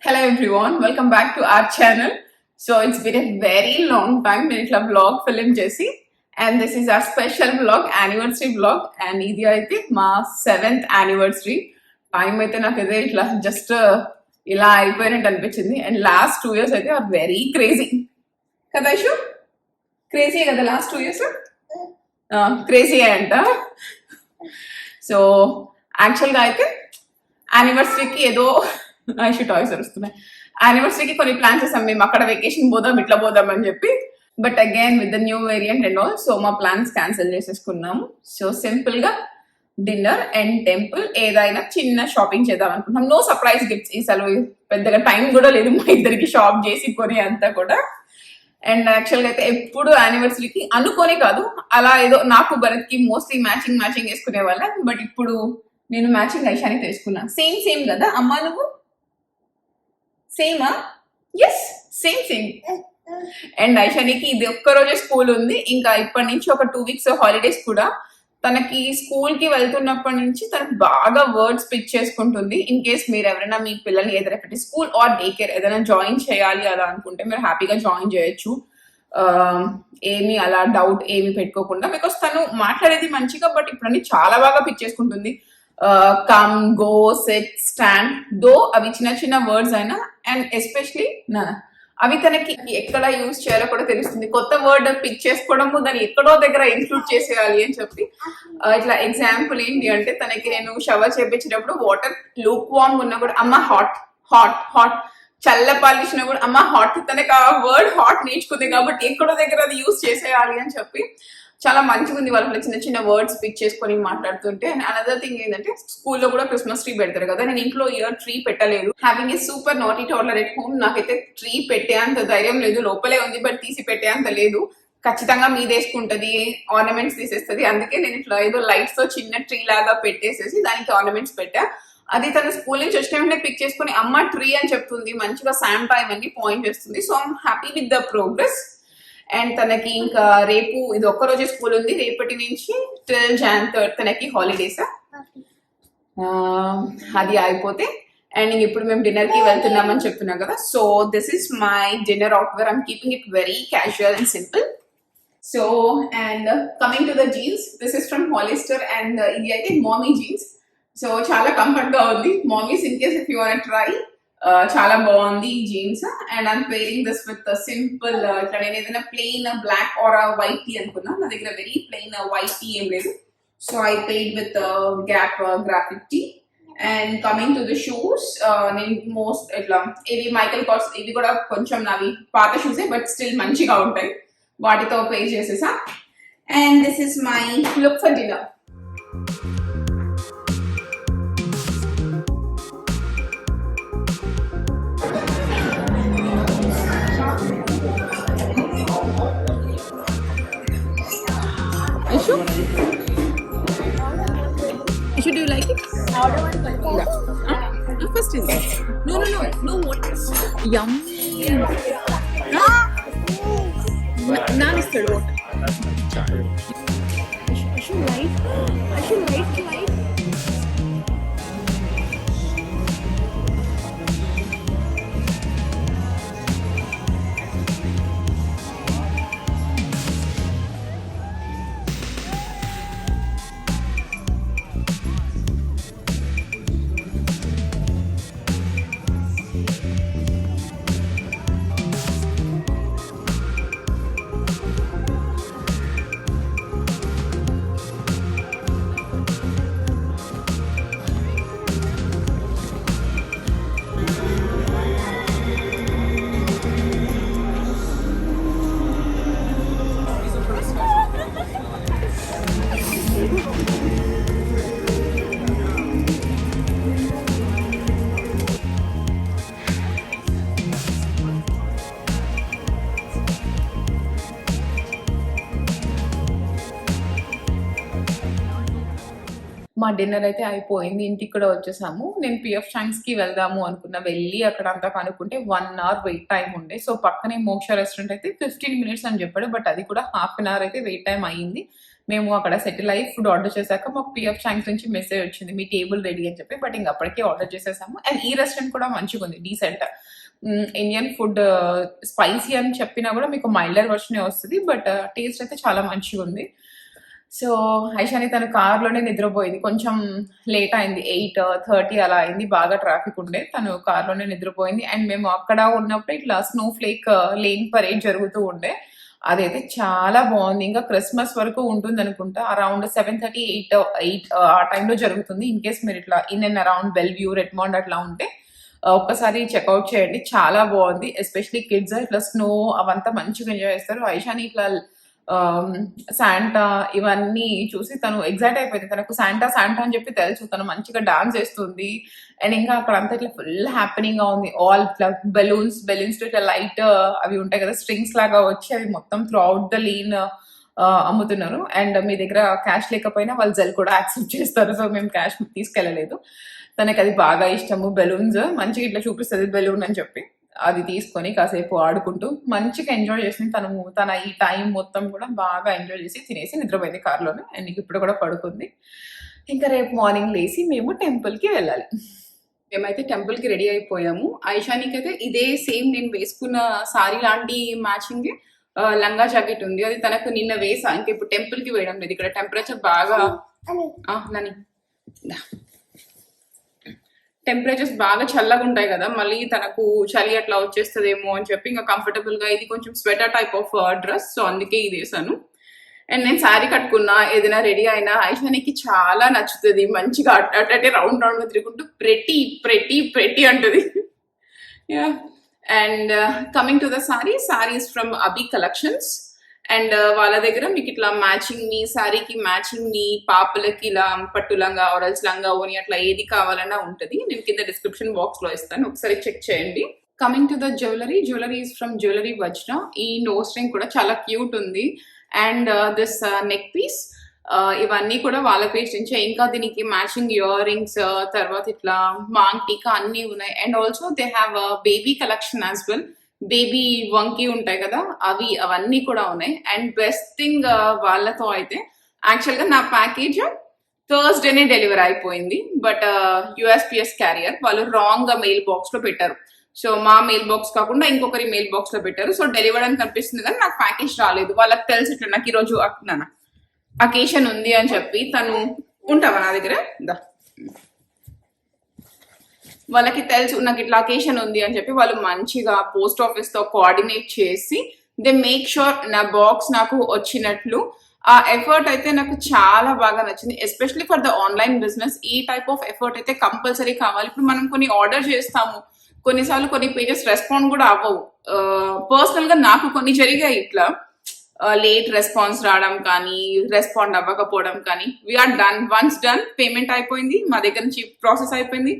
Hello everyone, welcome back to our channel. So it's been a very long time నేను ఇట్లా vlog film చేసి and this is our special vlog, anniversary vlog and ఇది అయితే మా 7th anniversary. Time అయితే నాకైతే ఇట్లా just ఇలా అయిపోయినట్టు అనిపించింది అండ్ లాస్ట్ 2 years అయితే ఆర్ వెరీ క్రేజీ కదా ఐషు, క్రేజీ కదా లాస్ట్ 2 years క్రేజీ అంట. సో యాక్చువల్గా అయితే యానివర్సరీకి ఏదో ఐషు టాయ్స్ వస్తున్నాయి. యానివర్సరీకి కొన్ని ప్లాన్స్ చేసాం మేము, అక్కడ వెకేషన్ పోదాం ఇట్లా పోదాం అని చెప్పి. But again with the new variant and all, so మా ప్లాన్స్ క్యాన్సిల్ చేసేసుకున్నాము. సో సింపుల్ గా డిన్నర్ అండ్ టెంపుల్ ఏదైనా చిన్న షాపింగ్ చేద్దాం అనుకుంటున్నాం. నో సర్ప్రైజ్ గిఫ్ట్స్, ఈసారి పెద్దగా టైం కూడా లేదు మా ఇద్దరికి షాప్ చేసి కొని అంతా కూడా. అండ్ యాక్చువల్గా అయితే ఎప్పుడు యానివర్సరీకి అనుకోనే కాదు, అలా ఏదో నాకు భరత్కి మోస్ట్లీ మ్యాచింగ్ వేసుకునే వాళ్ళం. బట్ ఇప్పుడు నేను మ్యాచింగ్ ఐషానికి తీసుకున్నా. సేమ్ కదా అమ్మా, నువ్వు సేమా? Yes, same. అండ్ ఐషానికి ఇది ఒక్కరోజే స్కూల్ ఉంది, ఇంకా ఇప్పటి నుంచి ఒక 2 weeks హాలిడేస్ కూడా. తనకి స్కూల్ కి వెళ్తున్నప్పటి నుంచి తనకు బాగా వర్డ్స్ పిచ్ చేసుకుంటుంది. ఇన్ కేస్ మీరు ఎవరైనా మీ పిల్లల్ని ఏదైనా స్కూల్ ఆర్ డే కేర్ ఏదైనా జాయిన్ చేయాలి అలా అనుకుంటే మీరు హ్యాపీగా జాయిన్ చేయొచ్చు. ఏమి అలా డౌట్ ఏమి పెట్టుకోకుండా, బికాస్ తను మాట్లాడేది మంచిగా, బట్ ఇప్పుడు చాలా బాగా పిచ్ చేసుకుంటుంది. కమ్, గో, సెట్, స్టాండ్, దో అవి చిన్న వర్డ్స్ అయినా అండ్ ఎస్పెషలీ అవి తనకి ఎక్కడ యూజ్ చేయాలో కూడా తెలుస్తుంది. కొత్త వర్డ్ పిక్ చేసుకోవడము, దాన్ని ఎక్కడో దగ్గర ఇంక్లూడ్ చేసేయాలి అని చెప్పి. ఇట్లా ఎగ్జాంపుల్ ఏంటి అంటే, తనకి నేను షవర్ చేపించేటప్పుడు వాటర్ లూక్ వామ్ ఉన్నా కూడా అమ్మ హాట్, చల్ల పాలిషినా కూడా అమ్మ హాట్. తనకి ఆ వర్డ్ హాట్ నేర్చుకుంది కాబట్టి ఎక్కడో దగ్గర అది యూజ్ చేసేయాలి అని చెప్పి చాలా మంచిగా ఉంది. వాళ్ళ చిన్న వర్డ్స్ పిక్ చేసుకొని మాట్లాడుతుంటే. అండ్ అనదర్ థింగ్ ఏంటంటే, స్కూల్లో కూడా క్రిస్మస్ ట్రీ పెడతారు కదా, నేను ఇంట్లో ఇయర్ ట్రీ పెట్టలేదు. Having a super naughty toddler at home, నాకైతే ట్రీ పెట్టే అంత ధైర్యం లేదు. లోపలే ఉంది బట్ తీసి పెట్టే అంత లేదు. ఖచ్చితంగా మీదేసుకుంటది, ఆర్నమెంట్స్ తీసేస్తుంది. అందుకే నేను ఇట్లా ఏదో లైట్స్ తో చిన్న ట్రీ లాగా పెట్టేసేసి దానికి ఆర్నమెంట్స్ పెట్టా. అది తన స్కూల్ నుంచి వచ్చిన వెంటనే పిక్ చేసుకుని అమ్మ ట్రీ అని చెప్తుంది, మంచిగా శాంటా ఇవన్నీ పాయింట్ చేస్తుంది. So I'm happy with the progress. And తనకి ఇంకా రేపు ఇది ఒక్కరోజే స్కూల్ ఉంది, రేపటి నుంచి till Jan 3rd తనకి హాలిడేస్. అది అయిపోతే అండ్ ఇప్పుడు మేము డిన్నర్ కి వెళ్తున్నామని చెప్తున్నాం కదా. So this is my dinner outwear. I'm keeping it very casual and simple. So and coming to the jeans, this is from polyester and ఇది అయితే మామీ జీన్స్. సో చాలా కంఫర్ట్ గా ఉంది. Mommies in case if you want try, చాలా బాగుంది ఈ jeans. And I'm pairing this with simple, ఇట్లా నేను ఏదైనా plain black or white tee అనుకున్నా, నా దగ్గర వెరీ ప్లెయిన్ వైట్ టీ ఏం లేదు. So I paired with Gap graphic tee. And coming to the shoes, నేను మోస్ట్ ఇట్లా ఇవి మైకల్ కార్స్, ఇవి కూడా కొంచెం నావి పాత షూసే బట్ స్టిల్ మంచిగా ఉంటాయి, వాటితో పే చేసేసా. And this is my look for dinner. Ishu, do you like it? Order one. Yeah. First is it? No. What is? Yummy. Naan is third water. Ishu, light. మా dinner అయితే అయిపోయింది, ఇంటికి కూడా వచ్చేసాము. నేను పిఎఫ్ షాంక్స్ కి వెళ్దాము అనుకున్నా, వెళ్ళి అక్కడ అంతా కనుక్కుంటే 1 hour వెయిట్ టైం ఉండే. సో పక్కనే మోక్ష రెస్టారెంట్ అయితే 15 minutes అని చెప్పాడు, బట్ అది కూడా ½ an hour అయితే వెయిట్ టైం అయ్యింది. మేము అక్కడ సెటిల్ అయ్యి ఫుడ్ ఆర్డర్ చేశాక మాకు పిఎఫ్ షాంక్స్ నుంచి మెసేజ్ వచ్చింది మీ టేబుల్ రెడీ అని చెప్పి. బట్ ఇంక అప్పటికే ఆర్డర్ చేసేసాము. అండ్ ఈ రెస్టారెంట్ కూడా మంచిగా ఉంది, డీసెంట్ ఇండియన్ ఫుడ్. స్పైసీ అని చెప్పినా కూడా మీకు మైల్డర్ వర్షనే వస్తుంది, బట్ టేస్ట్ అయితే చాలా మంచిగా ఉంది. సో ఐషాని తన కార్లోనే నిద్రపోయింది. కొంచెం లేట్ అయింది, 8:30 అలా అయింది, బాగా ట్రాఫిక్ ఉండే. తను కార్లోనే నిద్రపోయింది. అండ్ మేము అక్కడ ఉన్నప్పుడు ఇట్లా స్నో ఫ్లేక్ లేన్ పరేడ్ జరుగుతూ ఉండే. అదైతే చాలా బాగుంది. ఇంకా క్రిస్మస్ వరకు ఉంటుంది అనుకుంటా. అరౌండ్ 7:30, 8 ఆ టైంలో జరుగుతుంది. ఇన్ కేస్ మీరు ఇట్లా ఇన్ అండ్ అరౌండ్ బెల్వ్యూ, రెడ్మాండ్ అట్లా ఉంటే ఒక్కసారి చెక్అవుట్ చేయండి, చాలా బాగుంది. ఎస్పెషలీ కిడ్స్ ఇట్లా స్నో అవంతా మంచిగా ఎంజాయ్ చేస్తారు. ఐషాని ఇట్లా శాంటా ఇవన్నీ చూసి తను ఎగ్జైట్ అయిపోయింది. తనకు శాంటా అని చెప్పి తెలుసు. తను మంచిగా డాన్స్ చేస్తుంది. అండ్ ఇంకా అక్కడ అంతా ఇట్లా ఫుల్ హ్యాపెనింగ్ గా ఉంది. ఆల్ ఇట్లా బెలూన్స్ తో ఇట్లా లైట్ అవి ఉంటాయి కదా, స్ట్రింగ్స్ లాగా వచ్చి అవి మొత్తం త్రూ అవుట్ ద లేన్ అమ్ముతున్నారు. అండ్ మీ దగ్గర క్యాష్ లేకపోయినా వాళ్ళు జెల్ కూడా యాక్సెప్ట్ చేస్తారు. సో మేము క్యాష్ తీసుకెళ్ళలేదు. తనకి అది బాగా ఇష్టము. బెలూన్స్ మంచిగా ఇట్లా చూపిస్తుంది బెలూన్ అని చెప్పి అది తీసుకొని కాసేపు ఆడుకుంటూ మంచిగా ఎంజాయ్ చేసింది. తన ఈ టైం మొత్తం కూడా బాగా ఎంజాయ్ చేసి తినేసి నిద్రపోయింది కార్లోనే. అండ్ ఇప్పుడు కూడా పడుకుంది. ఇంకా రేపు మార్నింగ్ లేచి మేము టెంపుల్కి వెళ్ళాలి. మేమైతే టెంపుల్కి రెడీ అయిపోయాము. ఐషానికి అయితే ఇదే సేమ్ నేను వేసుకున్న సారీ లాంటి మ్యాచింగ్ లంగా జాకెట్ ఉంది. అది తనకు నిన్న వేసా. ఇంకా ఇప్పుడు టెంపుల్కి వేయడం లేదు. ఇక్కడ టెంపరేచర్ బాగా టెంపరేచర్స్ బాగా చల్లగా ఉంటాయి కదా, మళ్ళీ తనకు చలి అట్లా వచ్చేస్తుందేమో అని చెప్పి ఇంకా కంఫర్టబుల్ గా ఇది కొంచెం sweater type of dress, so అందుకే ఇది వేసాను. అండ్ నేను శారీ కట్టుకున్నా, ఏదైనా రెడీ అయినా ఐషానికి చాలా నచ్చుతుంది. మంచిగా అట్టే రౌండ్ గా తిరుగుంటూ ప్రెటీ అంటుంది. And coming to the saris from Abhi collections. And వాళ్ళ దగ్గర మీకు ఇట్లా మ్యాచింగ్ ని, శారీకి మ్యాచింగ్ ని, పాపలకి ఇలా పట్టు లంగా ఆరల్స్ లంగా ఓని అట్లా ఏది కావాలన్నా ఉంటుంది. నేను కింద డిస్క్రిప్షన్ బాక్స్ లో ఇస్తాను, ఒకసారి చెక్ చేయండి. Coming to the jewellery is from jewellery వజ్ర. ఈ నోస్ రింగ్ కూడా చాలా క్యూట్ ఉంది. అండ్ దిస్ నెక్ పీస్, ఇవన్నీ కూడా వాళ్ళ పేజ్ నుంచే. ఇంకా దీనికి మ్యాచింగ్ ఇయర్ రింగ్స్, తర్వాత ఇట్లా మాంగ్ టీకా అన్ని ఉన్నాయి. And also they have baby collection as well. Baby వంకీ ఉంటాయి కదా, అవన్నీ కూడా ఉన్నాయి. అండ్ బెస్ట్ థింగ్ వాళ్ళతో అయితే యాక్చువల్ గా నా ప్యాకేజ్ థర్స్డేనే డెలివరీ అయిపోయింది. బట్ యుఎస్పిఎస్ క్యారియర్ వాళ్ళు రాంగ్ మెయిల్ బాక్స్ లో పెట్టారు. సో మా మెయిల్ బాక్స్ కాకుండా ఇంకొకరి మెయిల్ బాక్స్ లో పెట్టారు. సో డెలివరీ అని కనిపిస్తుంది కానీ నాకు ప్యాకేజ్ రాలేదు. వాళ్ళకి తెలిసి నాకు ఈరోజు అకేషన్ ఉంది అని చెప్పి తను ఉంటావా నా దగ్గర వాళ్ళకి తెలుసు నాకు ఇట్లా అకేషన్ ఉంది అని చెప్పి వాళ్ళు మంచిగా పోస్ట్ ఆఫీస్ తో కోఆర్డినేట్ చేసి దే మేక్ షూర్ నా బాక్స్ నాకు వచ్చినట్లు. ఆ ఎఫర్ట్ అయితే నాకు చాలా బాగా నచ్చింది. Especially for the online business ఈ టైప్ ఆఫ్ ఎఫర్ట్ అయితే కంపల్సరీ కావాలి. ఇప్పుడు మనం కొన్ని ఆర్డర్ చేస్తాము, కొన్నిసార్లు కొన్ని పేజెస్ రెస్పాండ్ కూడా అవ్వవు. పర్సనల్ గా నాకు కొన్ని జరిగాయి ఇట్లా లేట్ రెస్పాన్స్ రావడం కానీ, రెస్పాండ్ అవ్వకపోవడం కానీ. We are done, once done, payment అయిపోయింది, మా దగ్గర నుంచి ప్రాసెస్ అయిపోయింది,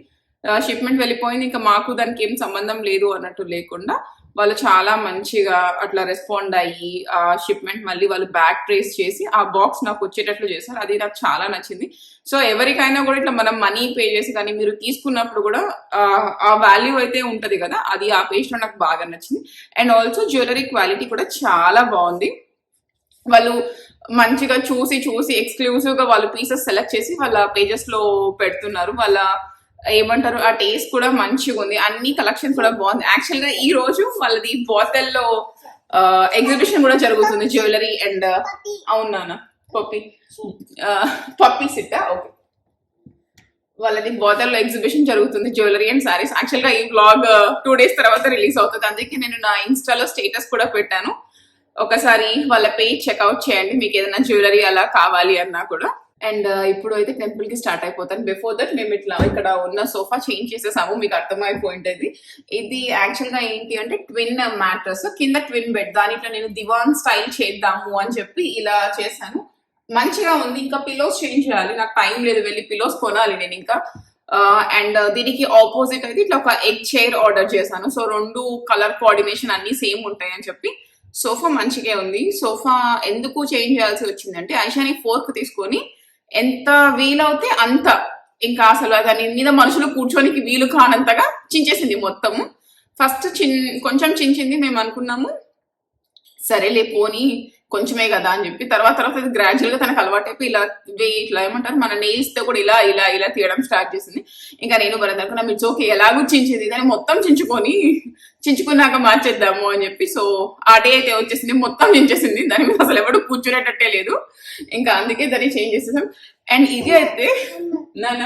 షిప్మెంట్ వెళ్ళిపోయింది, ఇంకా మాకు దానికి ఏం సంబంధం లేదు అన్నట్టు లేకుండా వాళ్ళు చాలా మంచిగా అట్లా రెస్పాండ్ అయ్యి ఆ షిప్మెంట్ మళ్ళీ వాళ్ళు బ్యాక్ ట్రేస్ చేసి ఆ బాక్స్ నాకు వచ్చేటట్లు చేశారు. అది నాకు చాలా నచ్చింది. సో ఎవరికైనా కూడా ఇట్లా మనం మనీ పే చేసి కానీ మీరు తీసుకున్నప్పుడు కూడా ఆ వాల్యూ అయితే ఉంటది కదా, అది ఆ పేజ్ లో నాకు బాగా నచ్చింది. అండ్ ఆల్సో జ్యువెలరీ క్వాలిటీ కూడా చాలా బాగుంది. వాళ్ళు మంచిగా చూసి ఎక్స్క్లూజివ్ గా వాళ్ళు పీసెస్ సెలెక్ట్ చేసి వాళ్ళ పేజెస్ లో పెడుతున్నారు. వాళ్ళ ఏమంటారు ఆ టేస్ట్ కూడా మంచిగా ఉంది. అన్ని కలెక్షన్ కూడా బాగుంది. యాక్చువల్ గా ఈ రోజు వాళ్ళది బాతల్లో ఎగ్జిబిషన్ కూడా జరుగుతుంది, జ్యువెలరీ అండ్ అవునా పప్పీ సిట్ ఓకే, వాళ్ళది బాతల్లో ఎగ్జిబిషన్ జరుగుతుంది, జ్యువెలరీ అండ్ సారీస్. యాక్చువల్ గా ఈ బ్లాగ్ 2 days తర్వాత రిలీజ్ అవుతుంది, అందుకే నేను నా ఇన్స్టాలో స్టేటస్ కూడా పెట్టాను. ఒకసారి వాళ్ళ పేజ్ చెక్అవుట్ చేయండి మీకు ఏదైనా జ్యువెలరీ అలా కావాలి అన్నా కూడా. అండ్ ఇప్పుడు అయితే టెంపుల్ కి స్టార్ట్ అయిపోతాను. బిఫోర్ దట్ మేము ఇట్లా ఇక్కడ ఉన్న సోఫా చేంజ్ చేసేసాము, మీకు అర్థమైపోయింటది. ఇది యాక్చువల్ గా ఏంటి అంటే ట్విన్ మ్యాట్రస్, కింద ట్విన్ బెడ్, దానిట్లో నేను దివాన్ స్టైల్ చేద్దాము అని చెప్పి ఇలా చేశాను. మంచిగా ఉంది. ఇంకా పిలోస్ చేంజ్ చేయాలి, నాకు టైం లేదు, వెళ్ళి పిలోస్ కొనాలి నేను ఇంకా. అండ్ దీనికి ఆపోజిట్ అయితే ఇట్లా ఒక ఎగ్ చైర్ ఆర్డర్ చేశాను. సో 2 కలర్ కోఆర్డినేషన్ అన్ని సేమ్ ఉంటాయి అని చెప్పి. సోఫా మంచిగా ఉంది. సోఫా ఎందుకు చేంజ్ చేయాల్సి వచ్చిందంటే ఐషాని ఫోర్క్ తీసుకొని ఎంత వీలవుతే అంత, ఇంకా అసలు దాని మీద మనుషులు కూర్చోనికి వీలు కానంతగా చించేసింది మొత్తము. ఫస్ట్ కొంచెం చించింది. మేము అనుకున్నాము సరేలే పోనీ కొంచెమే కదా అని చెప్పి తర్వాత తర్వాత అది గ్రాడ్యువల్ గా తనకు అలవాటు అయిపోయి ఇలా ఇట్లా ఏమంటారు మన నెయిల్స్ తో కూడా ఇలా ఇలా ఇలా తీయడం స్టార్ట్ చేసింది. ఇంకా నేను భరత్ అనుకున్నా మీరు చోకి ఎలాగూ చించింది దాన్ని మొత్తం చించుకున్నాక మార్చేద్దాము అని చెప్పి. సో ఆ డే అయితే వచ్చేసింది, మొత్తం చించేసింది, దాని మీద అసలు ఎవరు కూర్చునేటట్టే లేదు. ఇంకా అందుకే దాన్ని చేంజ్ చేసేసాం. అండ్ ఇది అయితే నాన్న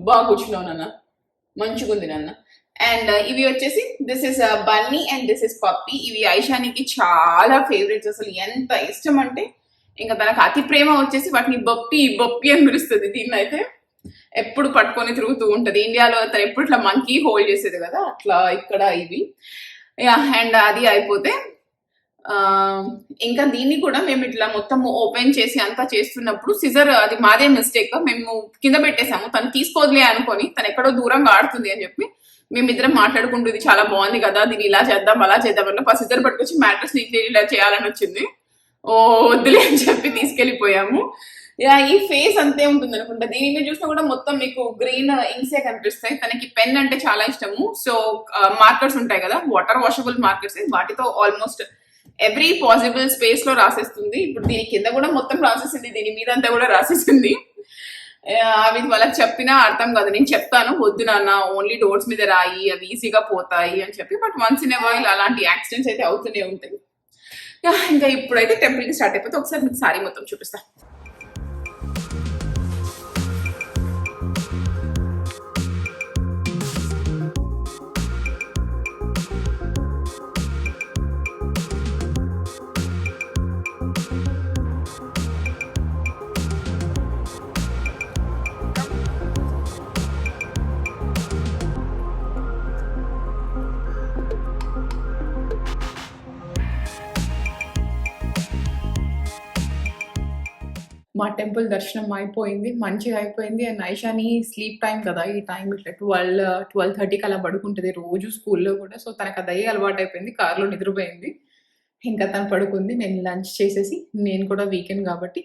బాగా కూర్చున్నావు నాన్న, మంచిగుంది నాన్న. అండ్ ఇవి వచ్చేసి this is Bunny and this is puppy. ఇవి ఐషానికి చాలా ఫేవరెట్స్, అసలు ఎంత ఇష్టం అంటే ఇంకా తనకు అతి ప్రేమ వచ్చేసి వాటిని బప్పి బప్పి అని పిలుస్తుంది. దీన్ని అయితే ఎప్పుడు పట్టుకొని తిరుగుతూ ఉంటది. ఇండియాలో తను ఎప్పుడు ఇట్లా మంకీ హోల్డ్ చేసేది కదా, అట్లా ఇక్కడ ఇవి. అండ్ అది అయిపోతే ఇంకా దీన్ని కూడా మేము ఇట్లా మొత్తం ఓపెన్ చేసి అంతా చేస్తున్నప్పుడు సిజర్ అది మాదే మిస్టేక్, మేము కింద పెట్టేసాము. తను తీసుకోదులే అనుకొని తను ఎక్కడో దూరంగా ఆడుతుంది అని చెప్పి మేమిద్దరం మాట్లాడుకుంటూ ఇది చాలా బాగుంది కదా, దీన్ని ఇలా చేద్దాం అలా చేద్దాం అంటే ఫస్ట్ సిజర్ పట్టుకొచ్చి మ్యాట్రెస్ నీకు ఇలా చేయాలని వచ్చింది. ఓ వద్దులే అని చెప్పి తీసుకెళ్ళిపోయాము. ఈ ఫేస్ అంతే ఉంటుంది అనుకుంటా. దీని మీద చూసినా కూడా మొత్తం మీకు గ్రీన్ ఇంక్సే కనిపిస్తాయి. తనకి పెన్ అంటే చాలా ఇష్టము. సో మార్కర్స్ ఉంటాయి కదా, వాటర్ వాషబుల్ మార్కర్స్, వాటితో ఆల్మోస్ట్ ఎవ్రీ పాసిబుల్ స్పేస్ లో రాసేస్తుంది. ఇప్పుడు దీని కింద కూడా మొత్తం రాసేసింది, దీని మీద అంతా కూడా రాసేసింది. అవి వాళ్ళకి చెప్పినా అర్థం కాదు. నేను చెప్తాను వద్దు నాన్న ఓన్లీ డోర్స్ మీద రాయి అవి ఈజీగా పోతాయి అని చెప్పి, but once in a while అలాంటి యాక్సిడెంట్స్ అయితే అవుతూనే ఉంటాయి. ఇంకా ఇప్పుడైతే టెంపుల్ కి స్టార్ట్ అయిపోతే ఒకసారి మీకు సారీ మొత్తం చూపిస్తా. మా టెంపుల్ దర్శనం అయిపోయింది, మంచిగా అయిపోయింది. అండ్ ఐషాని స్లీప్ టైం కదా, ఈ టైం ఇట్లా 12-12:30కి అలా పడుకుంటుంది రోజు స్కూల్లో కూడా. సో తనకు అది అలవాటు అయిపోయింది, కార్లో నిద్రపోయింది. ఇంకా తను పడుకుంది. నేను లంచ్ చేసేసి, నేను కూడా వీకెండ్ కాబట్టి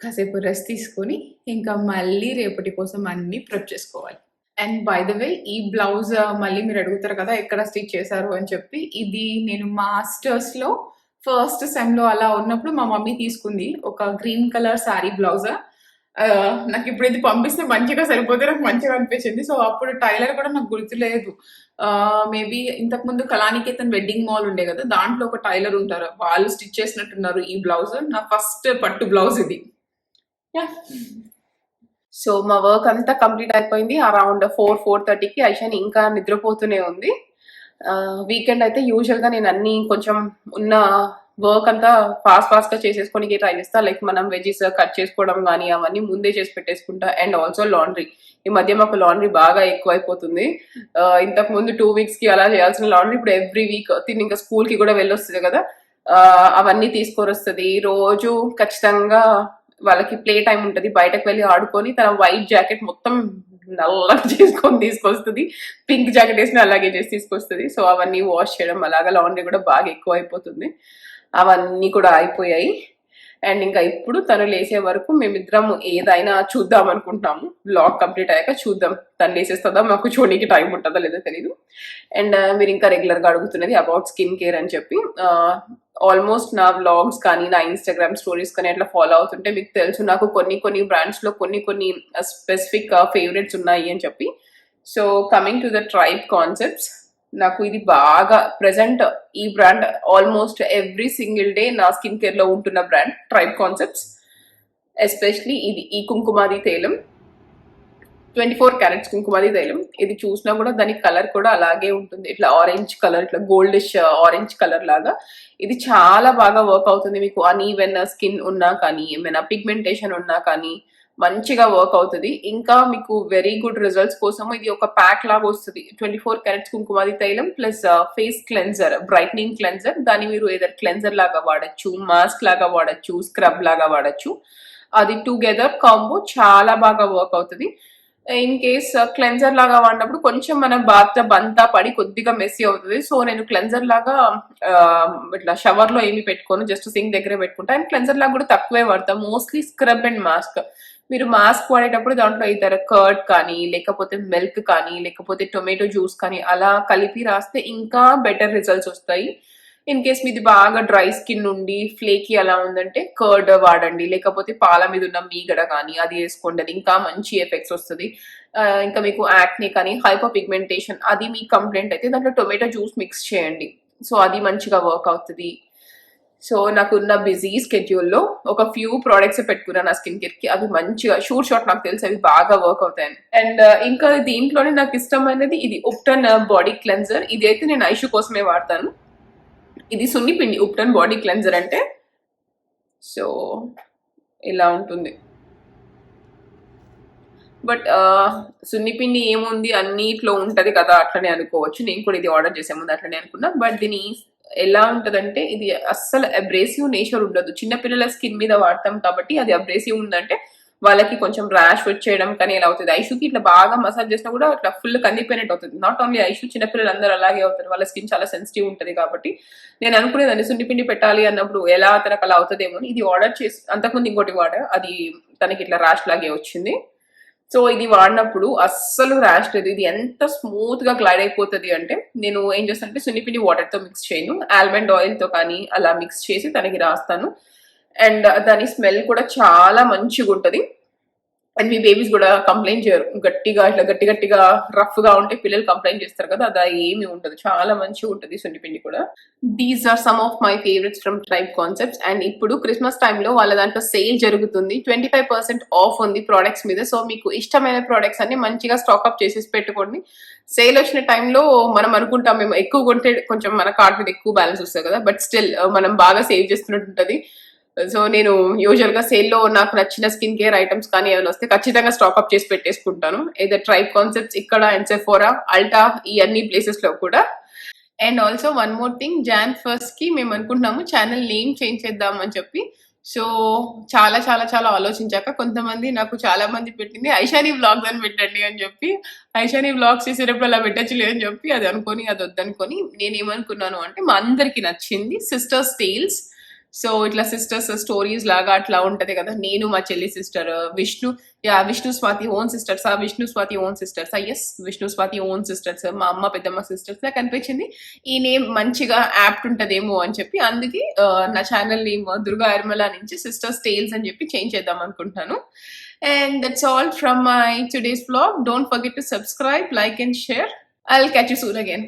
కాసేపు రెస్ట్ తీసుకొని ఇంకా మళ్ళీ రేపటి కోసం అన్నీ ప్రిప్ చేసుకోవాలి. అండ్ బై ద వే ఈ బ్లౌజ్ మళ్ళీ మీరు అడుగుతారు కదా ఎక్కడ స్టిచ్ చేశారు అని చెప్పి, ఇది నేను మాస్టర్స్లో ఫస్ట్ సెమ్లో అలా ఉన్నప్పుడు మా మమ్మీ తీసుకుంది ఒక గ్రీన్ కలర్ శారీ బ్లౌజ్. నాకు ఇప్పుడు ఇది పంపిస్తే మంచిగా సరిపోతే నాకు మంచిగా అనిపించింది. సో అప్పుడు టైలర్ కూడా నాకు గుర్తులేదు. మేబీ ఇంతకుముందు కళానికేతన్ వెడ్డింగ్ మాల్ ఉండే కదా, దాంట్లో ఒక టైలర్ ఉంటారు, వాళ్ళు స్టిచ్ చేసినట్టున్నారు ఈ బ్లౌజ్. నా ఫస్ట్ పట్టు బ్లౌజ్ ఇది. సో మా వర్క్ అంతా కంప్లీట్ అయిపోయింది. అరౌండ్ 4-4:30కి ఐషాని ఇంకా నిద్రపోతూనే ఉంది. వీకెండ్ అయితే యూజువల్గా నేను అన్ని కొంచెం ఉన్న వర్క్ అంతా ఫాస్ట్ గా చేసేసుకొని ట్రై చేస్తా. లైక్ మనం వెజెస్ కట్ చేసుకోవడం కానీ అవన్నీ ముందే చేసి పెట్టేసుకుంటా. అండ్ ఆల్సో లాండ్రీ, ఈ మధ్య మాకు లాండ్రీ బాగా ఎక్కువైపోతుంది. ఇంతకు ముందు 2 weeks కి అలా చేయాల్సిన లాండ్రీ ఇప్పుడు ఎవ్రీ వీక్ తిని ఇంకా స్కూల్ కి కూడా వెళ్ళొస్తుంది కదా, అవన్నీ తీసుకొని వస్తుంది. రోజు ఖచ్చితంగా వాళ్ళకి ప్లే టైం ఉంటుంది, బయటకు వెళ్ళి ఆడుకొని తన వైట్ జాకెట్ మొత్తం నల్లగా చేసుకొని తీసుకొస్తుంది, పింక్ జాకెట్ వేసిన అలాగే చేసి తీసుకొస్తుంది. సో అవన్నీ వాష్ చేయడం అలాగా లాండ్రీ కూడా బాగా ఎక్కువ అయిపోతుంది. అవన్నీ కూడా అయిపోయాయి. అండ్ ఇంకా ఇప్పుడు తను లేసే వరకు మేమిద్దరం ఏదైనా చూద్దాం అనుకుంటున్నాము. వ్లాగ్ కంప్లీట్ అయ్యాక చూద్దాం తను లేసేస్తుందా, మాకు చూడడానికి టైం ఉంటుందా లేదో తెలీదు. అండ్ మీరు ఇంకా రెగ్యులర్గా అడుగుతున్నది అబౌట్ స్కిన్ కేర్ అని చెప్పి, ఆల్మోస్ట్ నా వ్లాగ్స్ కానీ నా ఇన్స్టాగ్రామ్ స్టోరీస్ కానీ అట్లా ఫాలో అవుతుంటే మీకు తెలుసు నాకు కొన్ని బ్రాండ్స్లో కొన్ని స్పెసిఫిక్ ఫేవరెట్స్ ఉన్నాయి అని చెప్పి. So coming to the tribe concepts, నాకు ఇది బాగా ప్రెసెంట్ ఈ brand almost every single day నా స్కిన్ కేర్ లో ఉంటున్న బ్రాండ్ ట్రైబ్ కాన్సెప్ట్స్. ఎస్పెషలీ ఇది ఈ కుంకుమాది తైలం 24 క్యారెట్స్ కుంకుమాది తైలం. ఇది చూసినా కూడా దాని కలర్ కూడా అలాగే ఉంటుంది, ఇట్లా ఆరెంజ్ కలర్, ఇట్లా గోల్డిష్ ఆరెంజ్ కలర్ లాగా. ఇది చాలా బాగా వర్క్ అవుతుంది మీకు అన్ఈవెన్ స్కిన్ ఉన్నా కానీ, ఏమైనా పిగ్మెంటేషన్ ఉన్నా కానీ మంచిగా వర్క్ అవుతుంది. ఇంకా మీకు వెరీ గుడ్ రిజల్ట్స్ కోసం ఇది ఒక ప్యాక్ లాగా వస్తుంది. 24 క్యారెట్స్ కుంకుమాది తైలం plus face cleanser, brightening cleanser. దాన్ని మీరు ఏదైనా క్లెన్జర్ లాగా వాడచ్చు, మాస్క్ లాగా వాడచ్చు, స్క్రబ్ లాగా వాడచ్చు. అది టుగెదర్ కాంబో చాలా బాగా వర్క్ అవుతుంది. ఇన్ కేస్ క్లెన్జర్ లాగా వాడినప్పుడు కొంచెం మన బాత్ అంతా పడి కొద్దిగా మెస్సీ అవుతుంది. సో నేను క్లెన్జర్ లాగా ఇట్లా షవర్ లో ఏమి పెట్టుకోను, జస్ట్ సింక్ దగ్గరే పెట్టుకుంటా. అండ్ క్లెన్జర్ లాగా కూడా తక్కువే వాడతాం, మోస్ట్లీ స్క్రబ్ అండ్ మాస్క్. మీరు మాస్క్ వాడేటప్పుడు దాంట్లో ఇతర కర్డ్ కానీ, లేకపోతే మిల్క్ కానీ, లేకపోతే టొమాటో జ్యూస్ కానీ అలా కలిపి రాస్తే ఇంకా బెటర్ రిజల్ట్స్ వస్తాయి. ఇన్ కేస్ మీది బాగా డ్రై స్కిన్ ఉండి ఫ్లేకీ అలా ఉందంటే కర్డ్ వాడండి, లేకపోతే పాల మీద ఉన్న మీగడ కానీ అది వేసుకోండి, అది ఇంకా మంచి ఎఫెక్ట్స్ వస్తుంది. ఇంకా మీకు యాక్నే కానీ హైపర్ పిగ్మెంటేషన్ అది మీ కంప్లైంట్ అయితే దాంట్లో టొమాటో జ్యూస్ మిక్స్ చేయండి. సో అది మంచిగా వర్క్ అవుతుంది. సో నాకున్న బిజీ స్కెడ్యూల్లో ఒక ఫ్యూ ప్రోడక్ట్స్ పెట్టుకున్నాను నా స్కిన్ కేర్ కి, అవి మంచిగా షూర్ షాట్ నాకు తెలిసి అవి బాగా వర్క్ అవుతాయి. అండ్ ఇంకా దీంట్లోనే నాకు ఇష్టమైనది ఇది ఉప్టన్ బాడీ క్లెన్జర్. ఇది అయితే నేను ఐషు కోసమే వాడతాను. ఇది సున్నిపిండి ఉప్టన్ బాడీ క్లెన్జర్ అంటే. సో ఇలా ఉంటుంది. బట్ సున్నిపిండి ఏముంది అన్నిట్లో ఉంటది కదా అట్లనే అనుకోవచ్చు. నేను కూడా ఇది ఆర్డర్ చేసే ముందు అట్లనే అనుకున్నా. బట్ దీని ఎలా ఉంటదంటే ఇది అస్సలు అబ్రేసివ్ నేచర్ ఉండదు. చిన్నపిల్లల స్కిన్ మీద వాడతాం కాబట్టి అది అబ్రేసివ్ ఉందంటే వాళ్ళకి కొంచెం ర్యాష్ వచ్చేయడం కానీ ఎలా అవుతుంది. ఐషుకి ఇట్లా బాగా మసాజ్ చేసినా కూడా అట్లా ఫుల్ కందిపోయినట్టు అవుతుంది. నాట్ ఓన్లీ ఐషు, చిన్నపిల్లలు అందరూ అలాగే అవుతారు. వాళ్ళ స్కిన్ చాలా సెన్సిటివ్ ఉంటుంది కాబట్టి నేను అనుకునేదాన్ని సున్నిపిండి పెట్టాలి అన్నప్పుడు ఎలా తనకు అలా అవుతుందేమో. ఇది ఆర్డర్ చేసి అంతకుముందు ఇంకోటి వాడా, అది తనకి ఇట్లా ర్యాష్ లాగే వచ్చింది. సో ఇది వాడినప్పుడు అస్సలు ర్యాష్ లేదు. ఇది ఎంత స్మూత్ గా గ్లైడ్ అయిపోతుంది అంటే నేను ఏం చేస్తాను అంటే సున్నిపిండి వాటర్ తో మిక్స్ చేయను, ఆల్మండ్ ఆయిల్ తో కానీ అలా మిక్స్ చేసి తనకి రాస్తాను. అండ్ దాని స్మెల్ కూడా చాలా మంచిగా ఉంటుంది. అండ్ మీ బేబీస్ కూడా కంప్లైంట్ చేయరు. గట్టిగా ఇట్లా గట్టిగా రఫ్ గా ఉంటే పిల్లలు కంప్లైంట్ చేస్తారు కదా, అది ఏమి ఉండదు. చాలా మంచిగా ఉంటుంది సున్నిపిండి కూడా. These are some of my favourites from Tribe Concepts. And ఇప్పుడు క్రిస్మస్ టైంలో వాళ్ళ దాంట్లో సేల్ జరుగుతుంది. 25% ఆఫ్ ఉంది ప్రోడక్ట్స్ మీద. సో మీకు ఇష్టమైన ప్రోడక్ట్స్ అన్ని మంచిగా స్టాక్అప్ చేసేసి పెట్టుకోండి. సేల్ వచ్చిన టైంలో మనం అనుకుంటాం మేము ఎక్కువ కొంటే కొంచెం మన కార్డ్ మీద ఎక్కువ బ్యాలెన్స్ వస్తుంది కదా, బట్ స్టిల్ మనం బాగా సేవ్ చేస్తున్నట్టు ఉంటుంది. సో నేను యూజువల్ గా సేల్లో నాకు నచ్చిన స్కిన్ కేర్ ఐటమ్స్ కానీ ఏమైనా వస్తే ఖచ్చితంగా స్టాక్అప్ చేసి పెట్టేసుకుంటాను. ఏదో ట్రైబ్ కాన్సెప్ట్స్ ఇక్కడ అండ్ సెఫోరా, అల్టా ఈ అన్ని ప్లేసెస్ లో కూడా. And also one more thing, Jan 1st కి మేము అనుకుంటున్నాము ఛానల్ నేమ్ చేంజ్ చేద్దాం అని చెప్పి. సో చాలా చాలా చాలా ఆలోచించాక కొంతమంది నాకు చాలా మంది పెట్టింది ఐషాని వ్లాగ్స్ అని పెట్టండి అని చెప్పి, ఐషాని వ్లాగ్స్ చేసేటప్పుడు అలా పెట్టచ్చులే అని చెప్పి అది అనుకొని అది వద్దనుకొని నేనేమనుకున్నాను అంటే మా అందరికి నచ్చింది సిస్టర్స్ టేల్స్. సో ఇట్లా సిస్టర్స్ స్టోరీస్ లాగా అట్లా ఉంటది కదా. నేను మా చెల్లి sister, Vishnu Swathi own sisters, Vishnu Swathi own sisters, yes Vishnu Swathi own sisters, మా అమ్మ పెద్దమ్మ సిస్టర్స్ నాకు అనిపించింది ఈ నేమ్ మంచిగా యాప్ట్ ఉంటదేమో అని చెప్పి అందుకే నా ఛానల్ నేమ్ దుర్గా యరమల నుంచి సిస్టర్స్ టేల్స్ అని చెప్పి చేంజ్ చేద్దాం అనుకుంటున్నాను. And that's all from my today's vlog. Don't forget to subscribe, like and share. I'll catch you soon again.